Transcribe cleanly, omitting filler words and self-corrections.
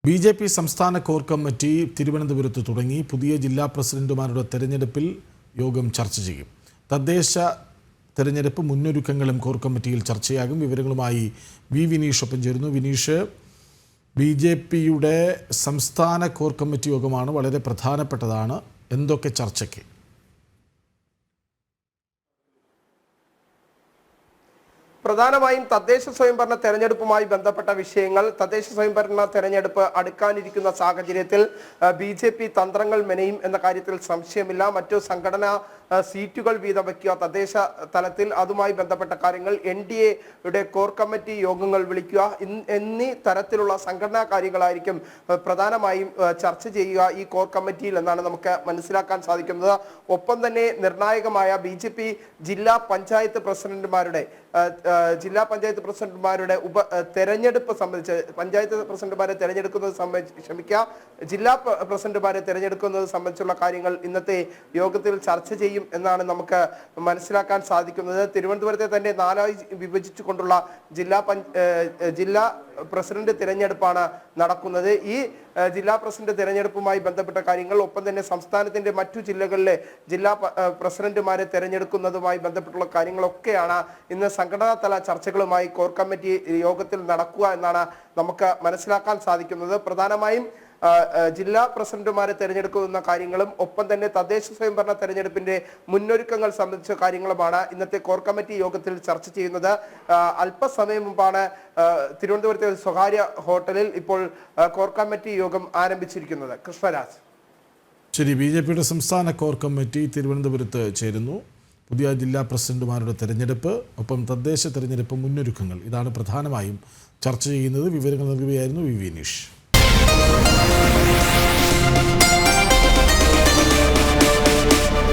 BJP. സംസ്ഥാന core committee തിരുവനന്തപുരത്ത് തുടങ്ങി. പുതിയ ജില്ലാ പ്രസിഡന്റുമാരുടെ തെരഞ്ഞെടുപ്പിൽ യോഗം ചർച്ച ചെയ്യും. തദ്ദേശ തെരഞ്ഞെടുപ്പ് മുന്നൊരുക്കങ്ങളും കോർ കമ്മിറ്റിയിൽ ചർച്ചയാകും. വിവരങ്ങളുമായി വി വിനീഷ് ഒപ്പം ചേരുന്നു. വിനീഷ്, ബി.ജെ.പിയുടെ സംസ്ഥാന കോർ കമ്മിറ്റി യോഗമാണ്, വളരെ പ്രധാനപ്പെട്ടതാണ്. എന്തൊക്കെ ചർച്ചയ്ക്ക്? പ്രധാനമായും തദ്ദേശ സ്വയംഭരണ തെരഞ്ഞെടുപ്പുമായി ബന്ധപ്പെട്ട വിഷയങ്ങൾ. തദ്ദേശ സ്വയംഭരണ തെരഞ്ഞെടുപ്പ് അടുക്കാനിരിക്കുന്ന സാഹചര്യത്തിൽ ബി.ജെ.പി. തന്ത്രങ്ങൾ മെനയും എന്ന കാര്യത്തിൽ സംശയമില്ല. മറ്റു സംഘടനാ സീറ്റുകൾ വീതം വയ്ക്കുക, തദ്ദേശ തലത്തിൽ അതുമായി ബന്ധപ്പെട്ട കാര്യങ്ങൾ, NDAയുടെ കോർ കമ്മിറ്റി യോഗങ്ങൾ വിളിക്കുക എന്നീ തരത്തിലുള്ള സംഘടനാ കാര്യങ്ങളായിരിക്കും പ്രധാനമായും ചർച്ച ചെയ്യുക ഈ കോർ കമ്മിറ്റിയിൽ എന്നാണ് നമുക്ക് മനസ്സിലാക്കാൻ സാധിക്കുന്നത്. ഒപ്പം തന്നെ നിർണായകമായ ബി.ജെ.പി. ജില്ലാ പഞ്ചായത്ത് പ്രസിഡന്റുമാരുടെ തെരഞ്ഞെടുപ്പ് സംബന്ധിച്ച്, പഞ്ചായത്ത് പ്രസിഡന്റുമാരെ തെരഞ്ഞെടുക്കുന്നത് ജില്ലാ പ്രസിഡന്റുമാരെ തെരഞ്ഞെടുക്കുന്നത് സംബന്ധിച്ചുള്ള കാര്യങ്ങൾ ഇന്നത്തെ യോഗത്തിൽ ചർച്ച ചെയ്യും എന്നാണ് നമുക്ക് മനസ്സിലാക്കാൻ സാധിക്കുന്നത്. തിരുവനന്തപുരത്തെ തന്നെ 4ആയി വിഭജിച്ചുകൊണ്ടുള്ള ജില്ലാ പ്രസിഡന്റ് തിരഞ്ഞെടുപ്പാണ് നടക്കുന്നത്. ഈ ജില്ലാ പ്രസിഡന്റ് തിരഞ്ഞെടുപ്പുമായി ബന്ധപ്പെട്ട കാര്യങ്ങൾ, ഒപ്പം തന്നെ സംസ്ഥാനത്തിന്റെ മറ്റു ജില്ലകളിലെ ജില്ലാ പ്രസിഡന്റുമാരെ തെരഞ്ഞെടുക്കുന്നതുമായി ബന്ധപ്പെട്ടുള്ള കാര്യങ്ങളൊക്കെയാണ് ഇന്ന് സംഘടനാതല ചർച്ചകളുമായി കോർ കമ്മിറ്റി യോഗത്തിൽ നടക്കുക എന്നാണ് നമുക്ക് മനസ്സിലാക്കാൻ സാധിക്കുന്നത്. പ്രധാനമായും ജില്ലാ പ്രസിഡന്റുമാരെ തെരഞ്ഞെടുക്കുന്ന കാര്യങ്ങളും ഒപ്പം തന്നെ തദ്ദേശ സ്വയംഭരണ തെരഞ്ഞെടുപ്പിന്റെ മുന്നൊരുക്കങ്ങൾ സംബന്ധിച്ച കാര്യങ്ങളുമാണ് ഇന്നത്തെ കോർ കമ്മിറ്റി യോഗത്തിൽ ചർച്ച ചെയ്യുന്നത്. അല്പസമയം മുമ്പാണ് തിരുവനന്തപുരത്തെ ഒരു സ്വകാര്യ ഹോട്ടലിൽ ഇപ്പോൾ കോർ കമ്മിറ്റി യോഗം ആരംഭിച്ചിരിക്കുന്നത്. കൃഷ്ണരാജ്. ശരി, ബി.ജെ.പിയുടെ സംസ്ഥാന കോർ കമ്മിറ്റി തിരുവനന്തപുരത്ത് ചേരുന്നു. പുതിയ ജില്ലാ പ്രസിഡന്റുമാരുടെ തെരഞ്ഞെടുപ്പ്, ഒപ്പം തദ്ദേശ തെരഞ്ഞെടുപ്പ് മുന്നൊരുക്കങ്ങൾ, ഇതാണ് പ്രധാനമായും ചർച്ച ചെയ്യുന്നത്. വിവരങ്ങൾ നൽകുകയായിരുന്നു വി വിനീഷ്.